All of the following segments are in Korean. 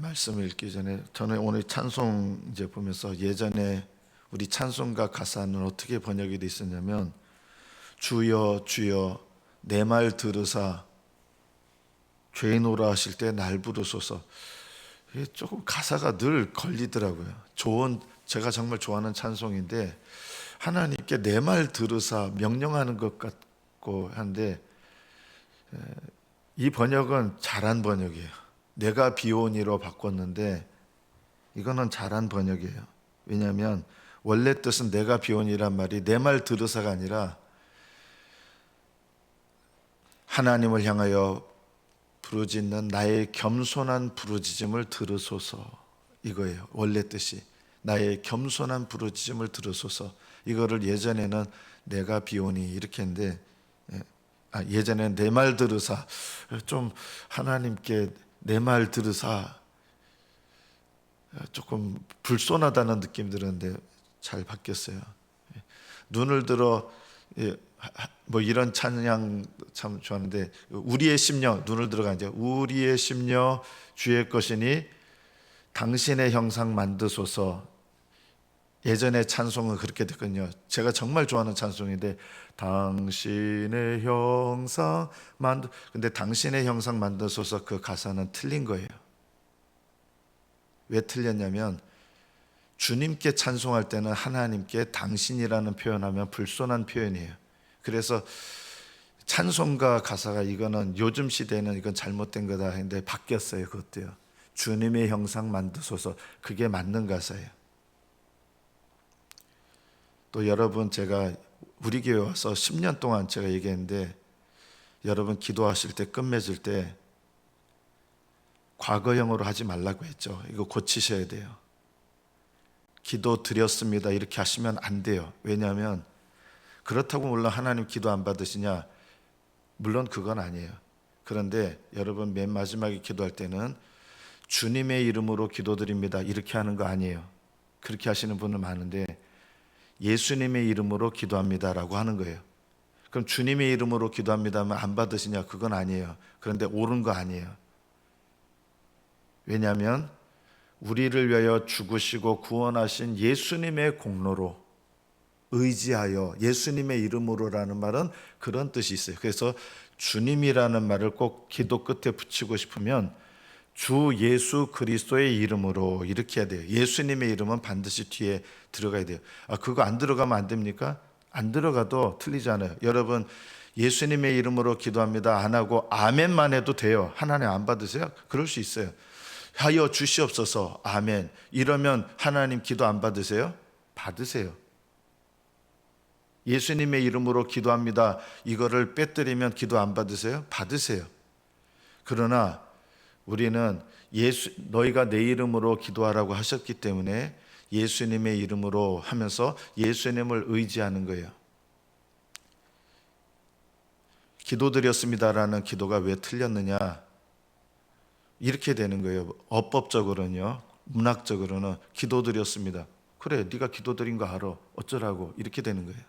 말씀을 읽기 전에 저는 오늘 찬송 이제 보면서 예전에 우리 찬송가 가사는 어떻게 번역이 돼 있었냐면 주여 주여 내 말 들으사 죄인오라 하실 때 날 부르소서. 이게 조금 가사가 늘 걸리더라고요. 제가 정말 좋아하는 찬송인데 하나님께 내 말 들으사 명령하는 것 같고 한데 이 번역은 잘한 번역이에요. 내가 비오니로 바꿨는데 이거는 잘한 번역이에요. 왜냐하면 원래 뜻은 내가 비오니란 말이 내 말 들으사가 아니라 하나님을 향하여 부르짖는 나의 겸손한 부르짖음을 들으소서, 이거예요. 원래 뜻이 나의 겸손한 부르짖음을 들으소서. 이거를 예전에는 내가 비오니 이렇게 했는데 예전에는 내 말 들으사, 좀 하나님께 내 말 들으사 조금 불손하다는 느낌이 들었는데 잘 바뀌었어요. 눈을 들어, 뭐 이런 찬양 참 좋아하는데 우리의 심령, 눈을 들어가 이제 우리의 심령 주의 것이니 당신의 형상 만드소서. 예전에 찬송은 그렇게 됐거든요. 제가 정말 좋아하는 찬송인데 당신의 형상 근데 당신의 형상 만드소서, 그 가사는 틀린 거예요. 왜 틀렸냐면 주님께 찬송할 때는 하나님께 당신이라는 표현하면 불손한 표현이에요. 그래서 찬송가 가사가 이거는 요즘 시대는 이건 잘못된 거다 했는데 바뀌었어요. 그것도요. 주님의 형상 만드소서, 그게 맞는 가사예요. 또 여러분, 제가 우리 교회 와서 10년 동안 제가 얘기했는데 여러분 기도하실 때 끝맺을 때 과거형으로 하지 말라고 했죠. 이거 고치셔야 돼요. 기도 드렸습니다 이렇게 하시면 안 돼요. 왜냐하면 그렇다고 물론 하나님 기도 안 받으시냐? 물론 그건 아니에요. 그런데 여러분 맨 마지막에 기도할 때는 주님의 이름으로 기도드립니다 이렇게 하는 거 아니에요. 그렇게 하시는 분은 많은데 예수님의 이름으로 기도합니다라고 하는 거예요. 그럼 주님의 이름으로 기도합니다 하면 안 받으시냐? 그건 아니에요. 그런데 옳은 거 아니에요. 왜냐하면 우리를 위하여 죽으시고 구원하신 예수님의 공로로 의지하여 예수님의 이름으로라는 말은 그런 뜻이 있어요. 그래서 주님이라는 말을 꼭 기도 끝에 붙이고 싶으면 주 예수 그리스도의 이름으로 이렇게 해야 돼요. 예수님의 이름은 반드시 뒤에 들어가야 돼요. 그거 안 들어가면 안 됩니까? 안 들어가도 틀리잖아요. 여러분 예수님의 이름으로 기도합니다 안 하고 아멘만 해도 돼요. 하나님 안 받으세요? 그럴 수 있어요. 하여 주시옵소서 아멘 이러면 하나님 기도 안 받으세요? 받으세요. 예수님의 이름으로 기도합니다 이거를 빼뜨리면 기도 안 받으세요? 받으세요. 그러나 우리는 너희가 내 이름으로 기도하라고 하셨기 때문에 예수님의 이름으로 하면서 예수님을 의지하는 거예요. 기도드렸습니다라는 기도가 왜 틀렸느냐? 이렇게 되는 거예요. 어법적으로는요, 문학적으로는 기도드렸습니다. 그래, 네가 기도드린 거 알아. 어쩌라고. 이렇게 되는 거예요.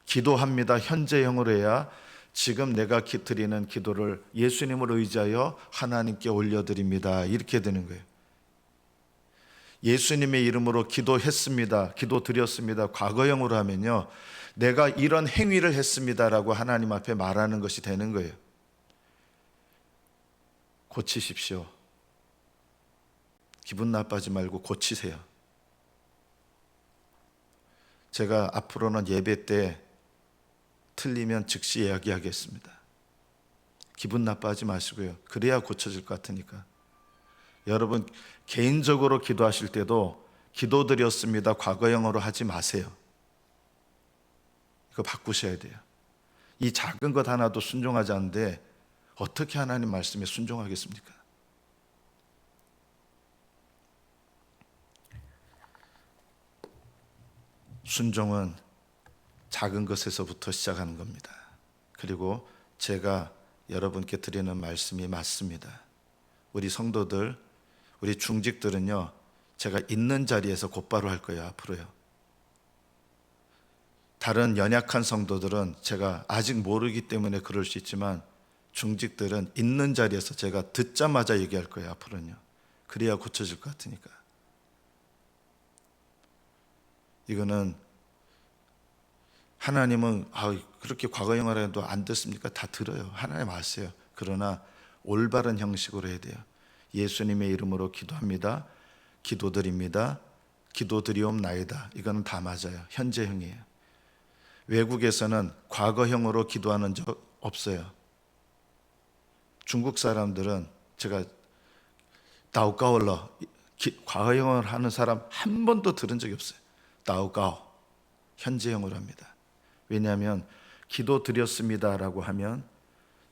기도합니다 현재형으로 해야 지금 내가 드리는 기도를 예수님을 의지하여 하나님께 올려드립니다 이렇게 되는 거예요. 예수님의 이름으로 기도했습니다, 기도드렸습니다 과거형으로 하면요, 내가 이런 행위를 했습니다라고 하나님 앞에 말하는 것이 되는 거예요. 고치십시오. 기분 나빠하지 말고 고치세요. 제가 앞으로는 예배 때 틀리면 즉시 이야기하겠습니다. 기분 나빠하지 마시고요. 그래야 고쳐질 것 같으니까. 여러분 개인적으로 기도하실 때도 기도드렸습니다 과거형으로 하지 마세요. 이거 바꾸셔야 돼요. 이 작은 것 하나도 순종하지 않는데 어떻게 하나님 말씀에 순종하겠습니까? 순종은 작은 것에서부터 시작하는 겁니다. 그리고 제가 여러분께 드리는 말씀이 맞습니다. 우리 성도들, 우리 중직들은요, 제가 있는 자리에서 곧바로 할 거예요. 앞으로요. 다른 연약한 성도들은 제가 아직 모르기 때문에 그럴 수 있지만 중직들은 있는 자리에서 제가 듣자마자 얘기할 거예요. 앞으로는요. 그래야 고쳐질 것 같으니까. 이거는 하나님은 그렇게 과거 영화라도 안 듣습니까? 다 들어요. 하나님 아세요. 그러나 올바른 형식으로 해야 돼요. 예수님의 이름으로 기도합니다. 기도드립니다. 기도드리옵나이다. 이거는 다 맞아요. 현재형이에요. 외국에서는 과거형으로 기도하는 적 없어요. 중국 사람들은 제가 다오가올러 과거형을 하는 사람 한 번도 들은 적이 없어요. 다오가오 현재형으로 합니다. 왜냐하면 기도드렸습니다라고 하면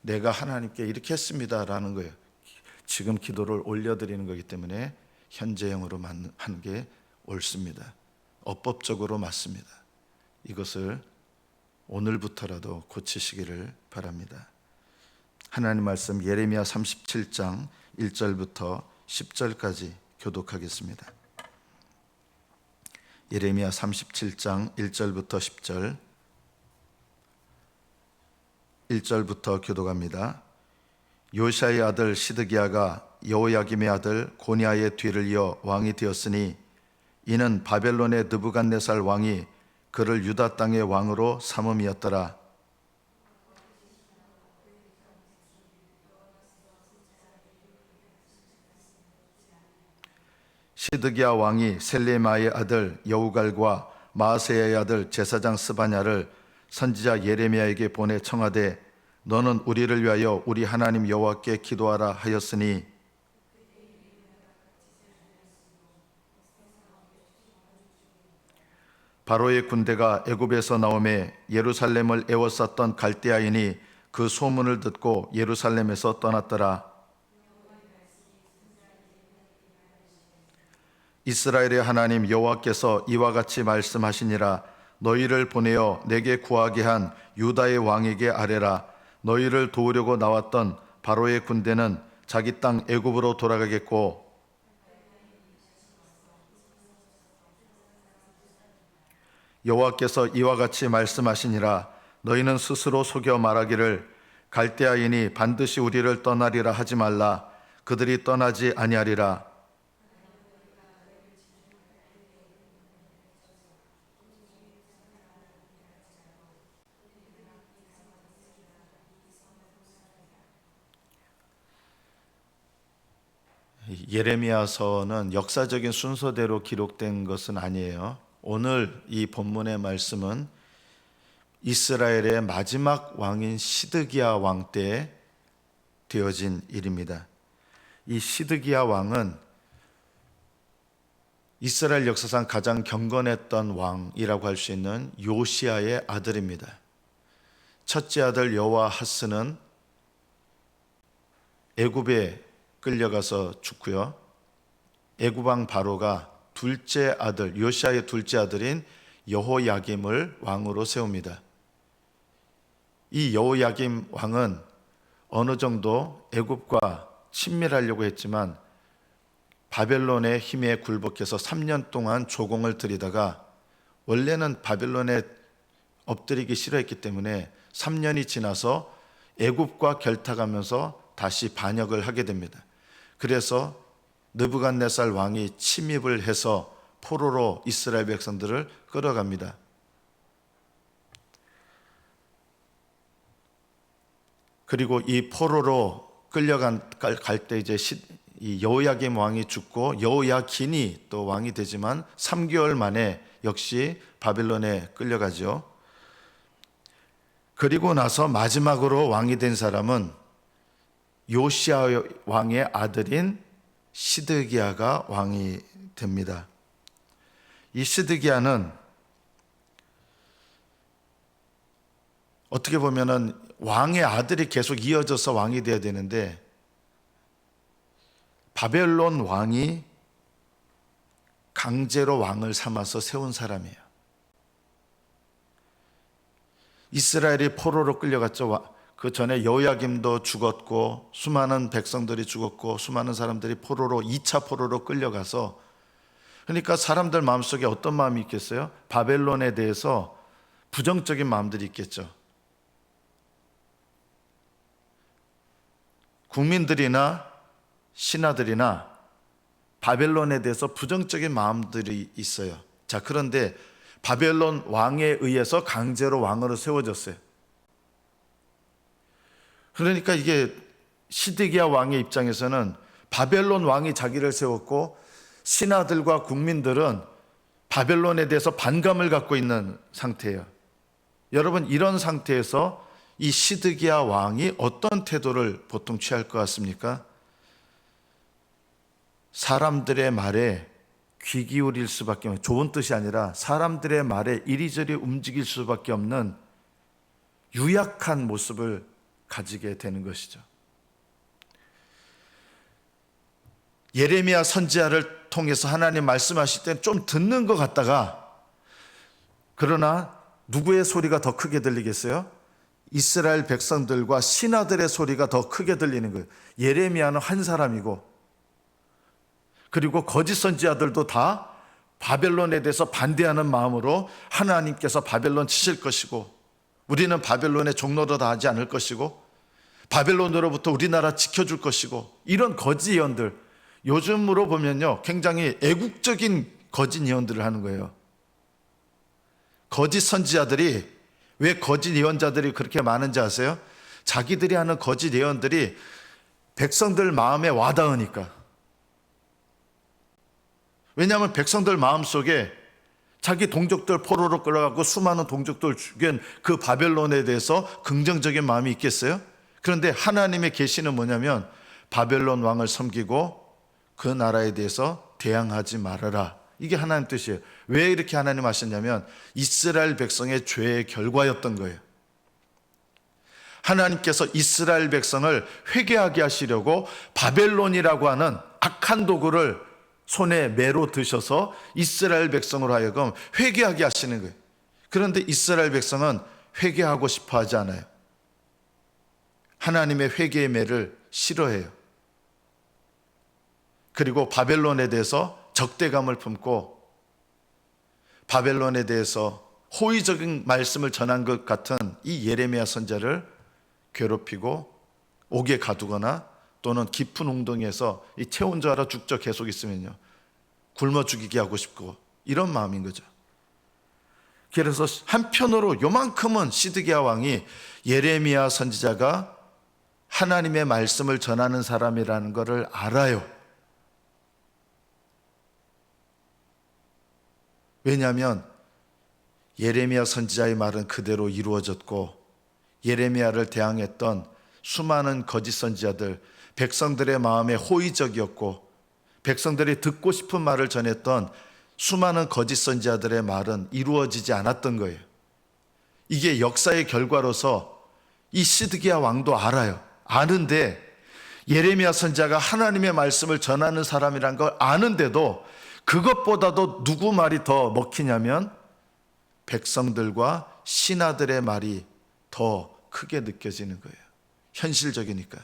내가 하나님께 이렇게 했습니다라는 거예요. 지금 기도를 올려드리는 거기 때문에 현재형으로 하는 게 옳습니다. 어법적으로 맞습니다. 이것을 오늘부터라도 고치시기를 바랍니다. 하나님 말씀 예레미야 37장 1절부터 10절까지 교독하겠습니다. 예레미야 37장 1절부터 10절 1절부터 교독합니다. 요시아의 아들 시드기야가 여호야김의 아들 고니아의 뒤를 이어 왕이 되었으니 이는 바벨론의 느부갓네살 왕이 그를 유다 땅의 왕으로 삼음이었더라. 시드기야 왕이 셀레마의 아들 여우갈과 마아세야의 아들 제사장 스바냐를 선지자 예레미야에게 보내 청하되 너는 우리를 위하여 우리 하나님 여호와께 기도하라 하였으니 바로의 군대가 애굽에서 나오매 예루살렘을 에워쌌던 갈대아인이 그 소문을 듣고 예루살렘에서 떠났더라. 이스라엘의 하나님 여호와께서 이와 같이 말씀하시니라. 너희를 보내어 내게 구하게 한 유다의 왕에게 아뢰라. 너희를 도우려고 나왔던 바로의 군대는 자기 땅 애굽으로 돌아가겠고 여호와께서 이와 같이 말씀하시니라. 너희는 스스로 속여 말하기를 갈대아인이 반드시 우리를 떠나리라 하지 말라. 그들이 떠나지 아니하리라. 예레미야서는 역사적인 순서대로 기록된 것은 아니에요. 오늘 이 본문의 말씀은 이스라엘의 마지막 왕인 시드기야 왕 때 되어진 일입니다. 이 시드기야 왕은 이스라엘 역사상 가장 경건했던 왕이라고 할 수 있는 요시야의 아들입니다. 첫째 아들 여호아하스는 애굽에 끌려가서 죽고요. 애굽 왕 바로가 둘째 아들 요시야의 둘째 아들인 여호야김을 왕으로 세웁니다. 이 여호야김 왕은 어느 정도 애굽과 친밀하려고 했지만 바벨론의 힘에 굴복해서 3년 동안 조공을 들이다가 원래는 바벨론에 엎드리기 싫어했기 때문에 3년이 지나서 애굽과 결탁하면서 다시 반역을 하게 됩니다. 그래서 느부갓네살 왕이 침입을 해서 포로로 이스라엘 백성들을 끌어갑니다. 그리고 이 포로로 갈 때 이제 이 여호야김 왕이 죽고 여호야긴이 또 왕이 되지만 3개월 만에 역시 바벨론에 끌려가죠. 그리고 나서 마지막으로 왕이 된 사람은 요시야 왕의 아들인 시드기야가 왕이 됩니다. 이 시드기야는 어떻게 보면은 왕의 아들이 계속 이어져서 왕이 되어야 되는데 바벨론 왕이 강제로 왕을 삼아서 세운 사람이에요. 이스라엘이 포로로 끌려갔죠. 그 전에 여호야김도 죽었고 수많은 백성들이 죽었고 수많은 사람들이 포로로 2차 포로로 끌려가서 그러니까 사람들 마음속에 어떤 마음이 있겠어요? 바벨론에 대해서 부정적인 마음들이 있겠죠. 국민들이나 신하들이나 바벨론에 대해서 부정적인 마음들이 있어요. 자, 그런데 바벨론 왕에 의해서 강제로 왕으로 세워졌어요. 그러니까 이게 시드기야 왕의 입장에서는 바벨론 왕이 자기를 세웠고 신하들과 국민들은 바벨론에 대해서 반감을 갖고 있는 상태예요. 여러분, 이런 상태에서 이 시드기야 왕이 어떤 태도를 보통 취할 것 같습니까? 사람들의 말에 귀 기울일 수밖에 없는, 좋은 뜻이 아니라 사람들의 말에 이리저리 움직일 수밖에 없는 유약한 모습을 가지게 되는 것이죠. 예레미야 선지자를 통해서 하나님 말씀하실 때 좀 듣는 것 같다가, 그러나 누구의 소리가 더 크게 들리겠어요? 이스라엘 백성들과 신하들의 소리가 더 크게 들리는 거예요. 예레미야는 한 사람이고, 그리고 거짓 선지자들도 다 바벨론에 대해서 반대하는 마음으로 하나님께서 바벨론 치실 것이고, 우리는 바벨론의 종노릇 하지 않을 것이고, 바벨론으로부터 우리나라 지켜줄 것이고, 이런 거짓 예언들, 요즘으로 보면요 굉장히 애국적인 거짓 예언들을 하는 거예요. 거짓 선지자들이, 왜 거짓 예언자들이 그렇게 많은지 아세요? 자기들이 하는 거짓 예언들이 백성들 마음에 와닿으니까. 왜냐하면 백성들 마음속에 자기 동족들 포로로 끌어가고 수많은 동족들 죽인 그 바벨론에 대해서 긍정적인 마음이 있겠어요? 그런데 하나님의 계시는 뭐냐면 바벨론 왕을 섬기고 그 나라에 대해서 대항하지 말아라. 이게 하나님 뜻이에요. 왜 이렇게 하나님 하셨냐면 이스라엘 백성의 죄의 결과였던 거예요. 하나님께서 이스라엘 백성을 회개하게 하시려고 바벨론이라고 하는 악한 도구를 손에 매로 드셔서 이스라엘 백성으로 하여금 회개하게 하시는 거예요. 그런데 이스라엘 백성은 회개하고 싶어 하지 않아요. 하나님의 회개의 매를 싫어해요. 그리고 바벨론에 대해서 적대감을 품고 바벨론에 대해서 호의적인 말씀을 전한 것 같은 이 예레미야 선지자를 괴롭히고 옥에 가두거나 또는 깊은 웅덩이에서 이 체온 줄 알아 죽죠. 계속 있으면요 굶어 죽이게 하고 싶고, 이런 마음인 거죠. 그래서 한편으로 요만큼은 시드기야 왕이 예레미야 선지자가 하나님의 말씀을 전하는 사람이라는 것을 알아요. 왜냐하면 예레미야 선지자의 말은 그대로 이루어졌고, 예레미야를 대항했던 수많은 거짓 선지자들, 백성들의 마음에 호의적이었고 백성들이 듣고 싶은 말을 전했던 수많은 거짓 선지자들의 말은 이루어지지 않았던 거예요. 이게 역사의 결과로서 이 시드기야 왕도 알아요. 아는데 예레미야 선지자가 하나님의 말씀을 전하는 사람이란 걸 아는데도 그것보다도 누구 말이 더 먹히냐면 백성들과 신하들의 말이 더 크게 느껴지는 거예요. 현실적이니까.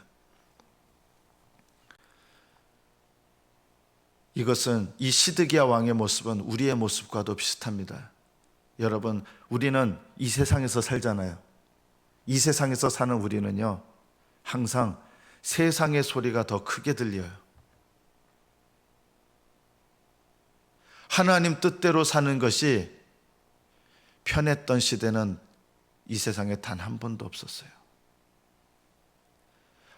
이것은, 이 시드기야 왕의 모습은 우리의 모습과도 비슷합니다. 여러분, 우리는 이 세상에서 살잖아요. 이 세상에서 사는 우리는요 항상 세상의 소리가 더 크게 들려요. 하나님 뜻대로 사는 것이 편했던 시대는 이 세상에 단 한 번도 없었어요.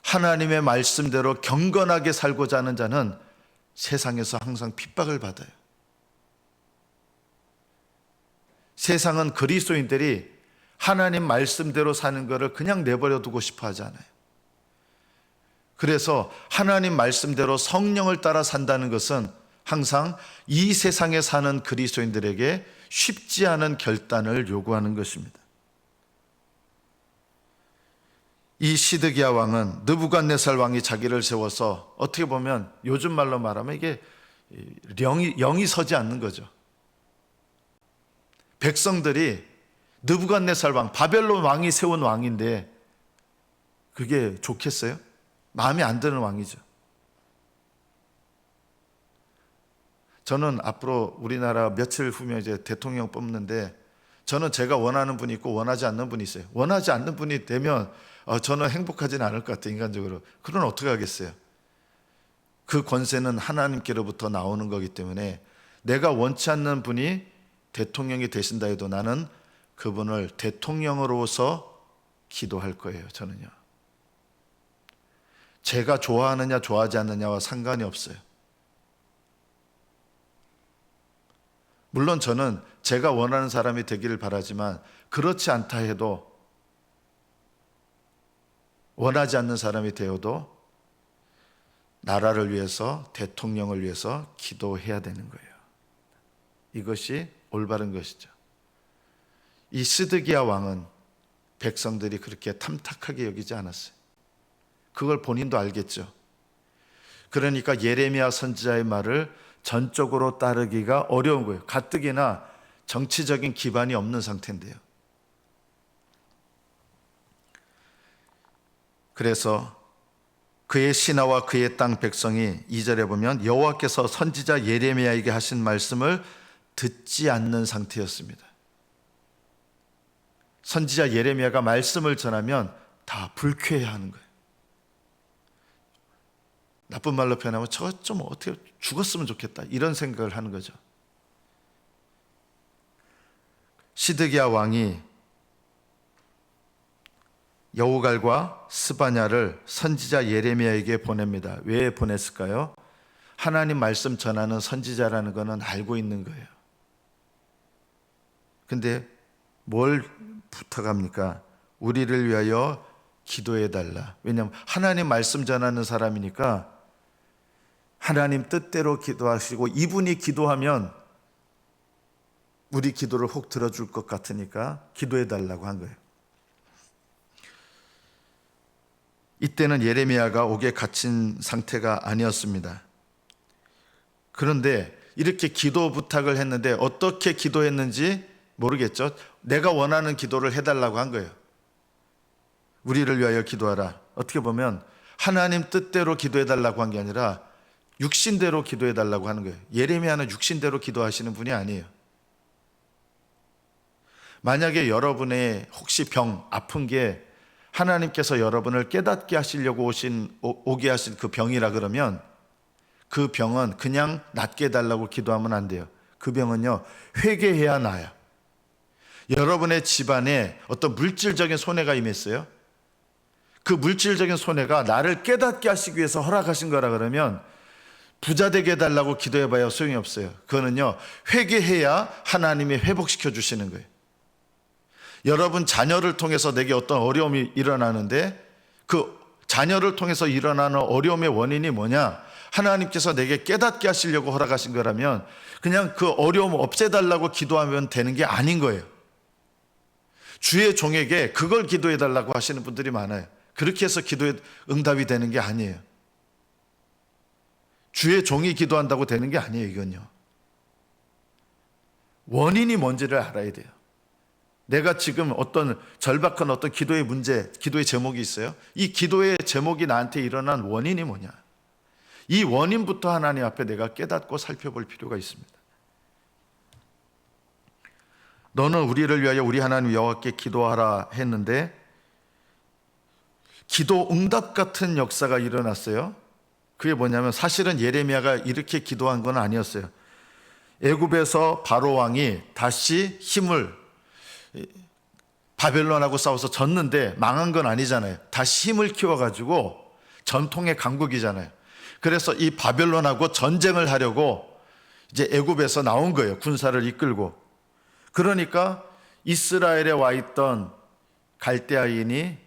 하나님의 말씀대로 경건하게 살고자 하는 자는 세상에서 항상 핍박을 받아요. 세상은 그리스도인들이 하나님 말씀대로 사는 것을 그냥 내버려 두고 싶어 하지 않아요. 그래서 하나님 말씀대로 성령을 따라 산다는 것은 항상 이 세상에 사는 그리스도인들에게 쉽지 않은 결단을 요구하는 것입니다. 이 시드기야 왕은, 느부갓네살 왕이 자기를 세워서, 어떻게 보면 요즘 말로 말하면 이게 영이 서지 않는 거죠. 백성들이 느부갓네살 왕, 바벨론 왕이 세운 왕인데 그게 좋겠어요? 마음에 안 드는 왕이죠. 저는 앞으로 우리나라 며칠 후면 이제 대통령 뽑는데, 저는 제가 원하는 분이 있고 원하지 않는 분이 있어요. 원하지 않는 분이 되면 저는 행복하진 않을 것 같아요, 인간적으로. 그럼 어떻게 하겠어요? 그 권세는 하나님께로부터 나오는 거기 때문에 내가 원치 않는 분이 대통령이 되신다 해도 나는 그분을 대통령으로서 기도할 거예요, 저는요. 제가 좋아하느냐 좋아하지 않느냐와 상관이 없어요. 물론 저는 제가 원하는 사람이 되기를 바라지만 그렇지 않다 해도, 원하지 않는 사람이 되어도 나라를 위해서, 대통령을 위해서 기도해야 되는 거예요. 이것이 올바른 것이죠. 이 스드기야 왕은 백성들이 그렇게 탐탁하게 여기지 않았어요. 그걸 본인도 알겠죠. 그러니까 예레미야 선지자의 말을 전적으로 따르기가 어려운 거예요. 가뜩이나 정치적인 기반이 없는 상태인데요. 그래서 그의 신하와 그의 땅 백성이 2절에 보면 여호와께서 선지자 예레미야에게 하신 말씀을 듣지 않는 상태였습니다. 선지자 예레미야가 말씀을 전하면 다 불쾌해하는 거예요. 나쁜 말로 표현하면 저거 좀 어떻게 죽었으면 좋겠다, 이런 생각을 하는 거죠. 시드기야 왕이 여우갈과 스바냐를 선지자 예레미야에게 보냅니다. 왜 보냈을까요? 하나님 말씀 전하는 선지자라는 것은 알고 있는 거예요. 근데 뭘 부탁합니까? 우리를 위하여 기도해달라. 왜냐하면 하나님 말씀 전하는 사람이니까 하나님 뜻대로 기도하시고, 이분이 기도하면 우리 기도를 혹 들어줄 것 같으니까 기도해달라고 한 거예요. 이때는 예레미야가 옥에 갇힌 상태가 아니었습니다. 그런데 이렇게 기도 부탁을 했는데 어떻게 기도했는지 모르겠죠. 내가 원하는 기도를 해달라고 한 거예요. 우리를 위하여 기도하라. 어떻게 보면 하나님 뜻대로 기도해달라고 한 게 아니라 육신대로 기도해달라고 하는 거예요. 예레미야는 육신대로 기도하시는 분이 아니에요. 만약에 여러분의 혹시 아픈 게 하나님께서 여러분을 깨닫게 하시려고 오게 하신 그 병이라 그러면 그 병은 그냥 낫게 해달라고 기도하면 안 돼요. 그 병은요, 회개해야 나아요. 여러분의 집안에 어떤 물질적인 손해가 임했어요. 그 물질적인 손해가 나를 깨닫게 하시기 위해서 허락하신 거라 그러면 부자 되게 해달라고 기도해봐야 소용이 없어요. 그거는요, 회개해야 하나님이 회복시켜 주시는 거예요. 여러분 자녀를 통해서 내게 어떤 어려움이 일어나는데 그 자녀를 통해서 일어나는 어려움의 원인이 뭐냐? 하나님께서 내게 깨닫게 하시려고 허락하신 거라면 그냥 그 어려움 없애달라고 기도하면 되는 게 아닌 거예요. 주의 종에게 그걸 기도해달라고 하시는 분들이 많아요. 그렇게 해서 기도에 응답이 되는 게 아니에요. 주의 종이 기도한다고 되는 게 아니에요. 이건요, 원인이 뭔지를 알아야 돼요. 내가 지금 어떤 절박한 어떤 기도의 문제, 기도의 제목이 있어요. 이 기도의 제목이 나한테 일어난 원인이 뭐냐? 이 원인부터 하나님 앞에 내가 깨닫고 살펴볼 필요가 있습니다. 너는 우리를 위하여 우리 하나님 여호와께 기도하라 했는데 기도 응답 같은 역사가 일어났어요. 그게 뭐냐면 사실은 예레미야가 이렇게 기도한 건 아니었어요. 애굽에서 바로 왕이 다시 힘을, 바벨론하고 싸워서 졌는데 망한 건 아니잖아요. 다시 힘을 키워가지고 전통의 강국이잖아요. 그래서 이 바벨론하고 전쟁을 하려고 이제 애굽에서 나온 거예요. 군사를 이끌고. 그러니까 이스라엘에 와 있던 갈대아인이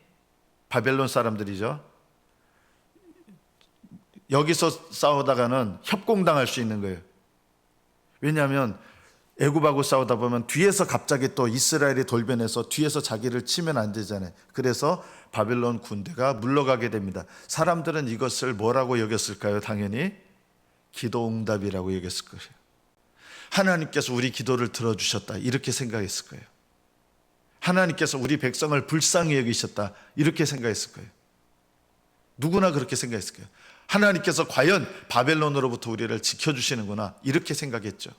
바벨론 사람들이죠. 여기서 싸우다가는 협공당할 수 있는 거예요. 왜냐하면 애굽하고 싸우다 보면 뒤에서 갑자기 또 이스라엘이 돌변해서 뒤에서 자기를 치면 안 되잖아요. 그래서 바벨론 군대가 물러가게 됩니다. 사람들은 이것을 뭐라고 여겼을까요? 당연히 기도 응답이라고 여겼을 거예요. 하나님께서 우리 기도를 들어주셨다, 이렇게 생각했을 거예요. 하나님께서 우리 백성을 불쌍히 여기셨다, 이렇게 생각했을 거예요. 누구나 그렇게 생각했을 거예요. 하나님께서 과연 바벨론으로부터 우리를 지켜주시는구나, 이렇게 생각했죠.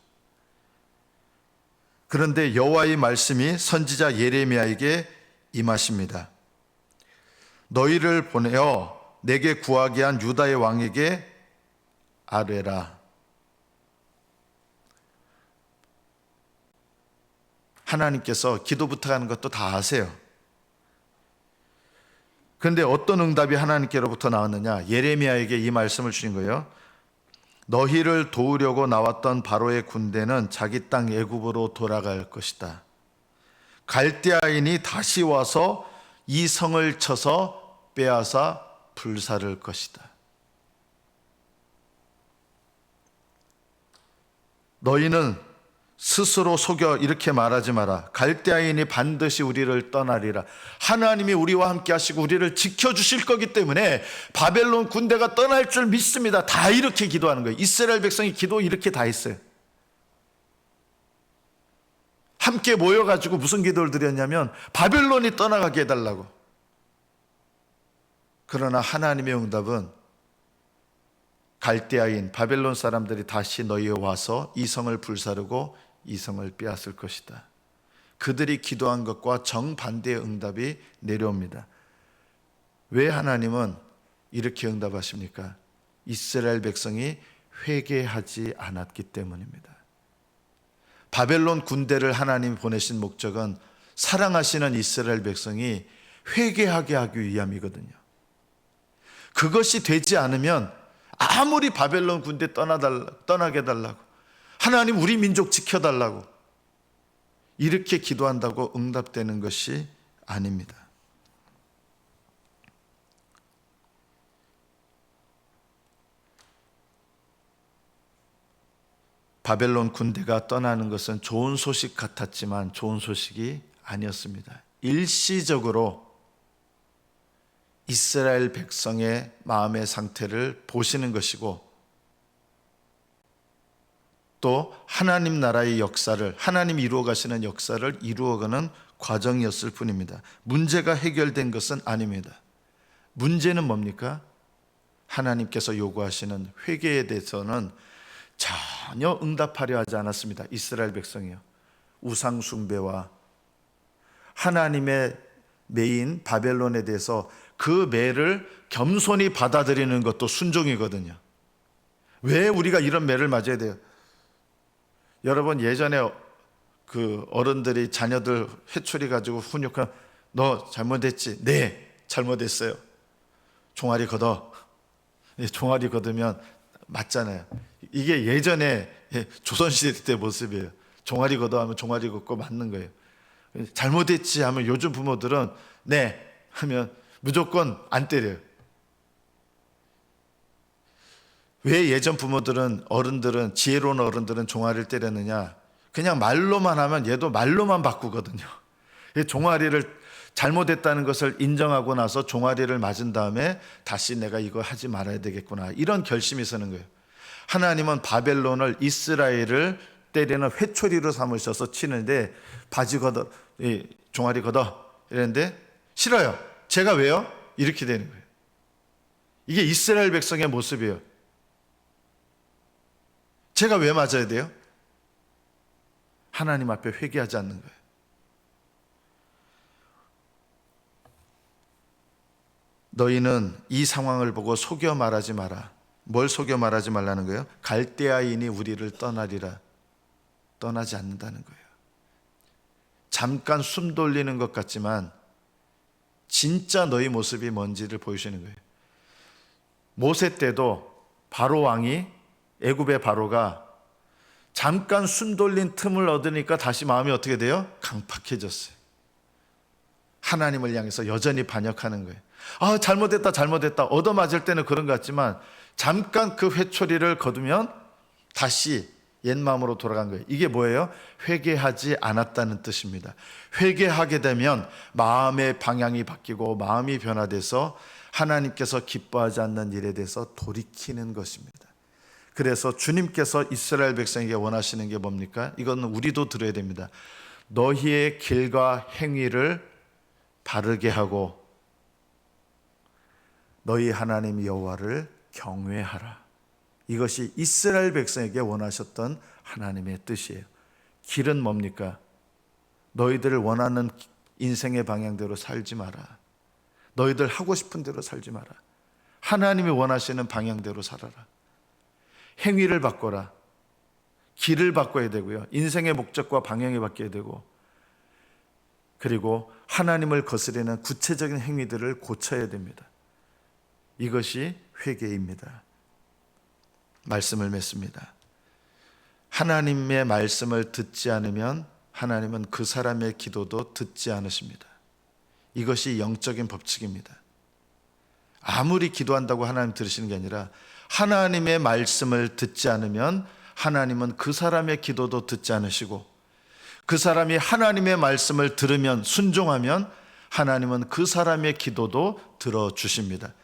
그런데 여호와의 말씀이 선지자 예레미야에게 임하십니다. 너희를 보내어 내게 구하게 한 유다의 왕에게 아뢰라. 하나님께서 기도 부탁하는 것도 다 아세요. 그런데 어떤 응답이 하나님께로부터 나왔느냐? 예레미야에게 이 말씀을 주신 거예요. 너희를 도우려고 나왔던 바로의 군대는 자기 땅 애굽으로 돌아갈 것이다. 갈대아인이 다시 와서 이 성을 쳐서 빼앗아 불사를 것이다. 너희는 스스로 속여 이렇게 말하지 마라. 갈대아인이 반드시 우리를 떠나리라. 하나님이 우리와 함께 하시고 우리를 지켜주실 거기 때문에 바벨론 군대가 떠날 줄 믿습니다. 다 이렇게 기도하는 거예요. 이스라엘 백성이 기도 이렇게 다 했어요. 함께 모여가지고 무슨 기도를 드렸냐면 바벨론이 떠나가게 해달라고. 그러나 하나님의 응답은 갈대아인 바벨론 사람들이 다시 너희에 와서 이 성을 불사르고 이 성을 빼앗을 것이다. 그들이 기도한 것과 정반대의 응답이 내려옵니다. 왜 하나님은 이렇게 응답하십니까? 이스라엘 백성이 회개하지 않았기 때문입니다. 바벨론 군대를 하나님이 보내신 목적은 사랑하시는 이스라엘 백성이 회개하게 하기 위함이거든요. 그것이 되지 않으면 아무리 바벨론 군대 떠나게 해달라고, 하나님 우리 민족 지켜달라고 이렇게 기도한다고 응답되는 것이 아닙니다. 바벨론 군대가 떠나는 것은 좋은 소식 같았지만 좋은 소식이 아니었습니다. 일시적으로 이스라엘 백성의 마음의 상태를 보시는 것이고, 또 하나님 나라의 역사를, 하나님이 이루어 가시는 역사를 이루어가는 과정이었을 뿐입니다. 문제가 해결된 것은 아닙니다. 문제는 뭡니까? 하나님께서 요구하시는 회개에 대해서는 전혀 응답하려 하지 않았습니다. 이스라엘 백성이요. 우상 숭배와 하나님의 매인 바벨론에 대해서 그 매를 겸손히 받아들이는 것도 순종이거든요. 왜 우리가 이런 매를 맞아야 돼요? 여러분, 예전에 그 어른들이 자녀들 회초리 가지고 훈육하면 너 잘못했지? 네, 잘못했어요. 종아리 걷어. 종아리 걷으면 맞잖아요. 이게 예전에 조선시대 때 모습이에요. 종아리 걷어 하면 종아리 걷고 맞는 거예요. 잘못했지 하면 요즘 부모들은 네 하면 무조건 안 때려요. 왜 예전 부모들은, 어른들은, 지혜로운 어른들은 종아리를 때렸느냐? 그냥 말로만 하면 얘도 말로만 바꾸거든요. 종아리를 잘못했다는 것을 인정하고 나서 종아리를 맞은 다음에 다시 내가 이거 하지 말아야 되겠구나, 이런 결심이 서는 거예요. 하나님은 바벨론을, 이스라엘을 때리는 회초리로 삼으셔서 치는데 바지 걷어, 종아리 걷어 이랬는데 싫어요. 제가 왜요? 이렇게 되는 거예요. 이게 이스라엘 백성의 모습이에요. 제가 왜 맞아야 돼요? 하나님 앞에 회개하지 않는 거예요. 너희는 이 상황을 보고 속여 말하지 마라. 뭘 속여 말하지 말라는 거예요? 갈대아인이 우리를 떠나리라. 떠나지 않는다는 거예요. 잠깐 숨 돌리는 것 같지만 진짜 너희 모습이 뭔지를 보여주시는 거예요. 모세 때도 바로 왕이, 애굽의 바로가 잠깐 숨 돌린 틈을 얻으니까 다시 마음이 어떻게 돼요? 강팍해졌어요. 하나님을 향해서 여전히 반역하는 거예요. 아, 잘못했다 얻어맞을 때는 그런 것 같지만 잠깐 그 회초리를 거두면 다시 옛 마음으로 돌아간 거예요. 이게 뭐예요? 회개하지 않았다는 뜻입니다. 회개하게 되면 마음의 방향이 바뀌고 마음이 변화돼서 하나님께서 기뻐하지 않는 일에 대해서 돌이키는 것입니다. 그래서 주님께서 이스라엘 백성에게 원하시는 게 뭡니까? 이건 우리도 들어야 됩니다. 너희의 길과 행위를 바르게 하고 너희 하나님 여호와를 경외하라. 이것이 이스라엘 백성에게 원하셨던 하나님의 뜻이에요. 길은 뭡니까? 너희들을 원하는 인생의 방향대로 살지 마라. 너희들 하고 싶은 대로 살지 마라. 하나님이 원하시는 방향대로 살아라. 행위를 바꿔라. 길을 바꿔야 되고요. 인생의 목적과 방향이 바뀌어야 되고, 그리고 하나님을 거스르는 구체적인 행위들을 고쳐야 됩니다. 이것이 회개입니다. 말씀을 맺습니다. 하나님의 말씀을 듣지 않으면 하나님은 그 사람의 기도도 듣지 않으십니다. 이것이 영적인 법칙입니다. 아무리 기도한다고 하나님 들으시는 게 아니라 하나님의 말씀을 듣지 않으면 하나님은 그 사람의 기도도 듣지 않으시고, 그 사람이 하나님의 말씀을 들으면, 순종하면 하나님은 그 사람의 기도도 들어주십니다.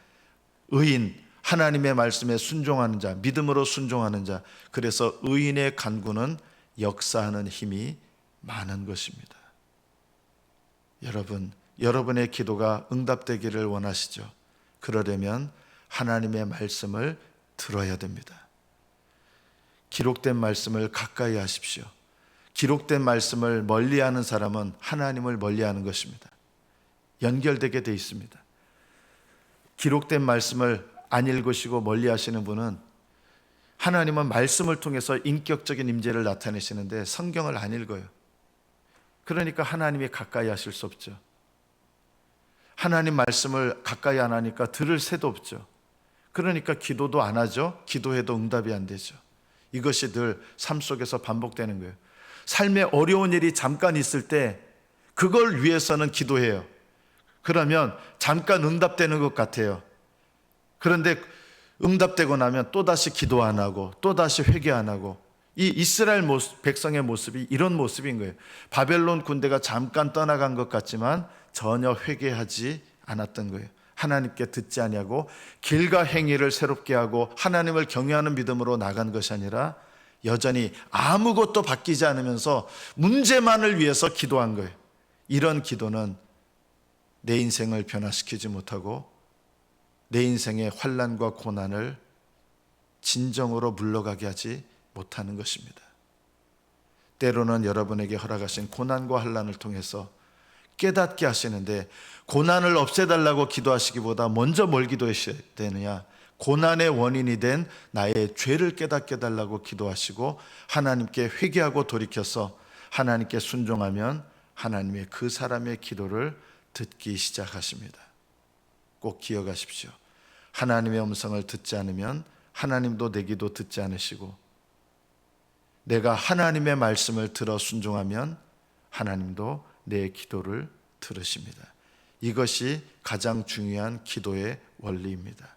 의인, 하나님의 말씀에 순종하는 자, 믿음으로 순종하는 자, 그래서 의인의 간구는 역사하는 힘이 많은 것입니다. 여러분의 기도가 응답되기를 원하시죠? 그러려면 하나님의 말씀을 들어야 됩니다. 기록된 말씀을 가까이 하십시오. 기록된 말씀을 멀리하는 사람은 하나님을 멀리하는 것입니다. 연결되게 돼 있습니다. 기록된 말씀을 안 읽으시고 멀리하시는 분은, 하나님은 말씀을 통해서 인격적인 임재를 나타내시는데 성경을 안 읽어요. 그러니까 하나님이 가까이 하실 수 없죠. 하나님 말씀을 가까이 안 하니까 들을 새도 없죠. 그러니까 기도도 안 하죠. 기도해도 응답이 안 되죠. 이것이 늘 삶 속에서 반복되는 거예요. 삶에 어려운 일이 잠깐 있을 때 그걸 위해서는 기도해요. 그러면 잠깐 응답되는 것 같아요. 그런데 응답되고 나면 또다시 기도 안 하고 또다시 회개 안 하고, 이 이스라엘 백성의 모습이 이런 모습인 거예요. 바벨론 군대가 잠깐 떠나간 것 같지만 전혀 회개하지 않았던 거예요. 하나님께 듣지 아니하고 길과 행위를 새롭게 하고 하나님을 경외하는 믿음으로 나간 것이 아니라 여전히 아무것도 바뀌지 않으면서 문제만을 위해서 기도한 거예요. 이런 기도는 내 인생을 변화시키지 못하고 내 인생의 환난과 고난을 진정으로 물러가게 하지 못하는 것입니다. 때로는 여러분에게 허락하신 고난과 환난을 통해서 깨닫게 하시는데, 고난을 없애달라고 기도하시기보다 먼저 뭘 기도하셔야 되느냐? 고난의 원인이 된 나의 죄를 깨닫게 해달라고 기도하시고 하나님께 회개하고 돌이켜서 하나님께 순종하면 하나님의 그 사람의 기도를 듣기 시작하십니다. 꼭 기억하십시오. 하나님의 음성을 듣지 않으면 하나님도 내 기도 듣지 않으시고, 내가 하나님의 말씀을 들어 순종하면 하나님도 내 기도를 들으십니다. 이것이 가장 중요한 기도의 원리입니다.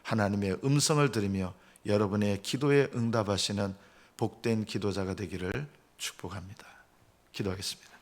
하나님의 음성을 들으며 여러분의 기도에 응답하시는 복된 기도자가 되기를 축복합니다. 기도하겠습니다.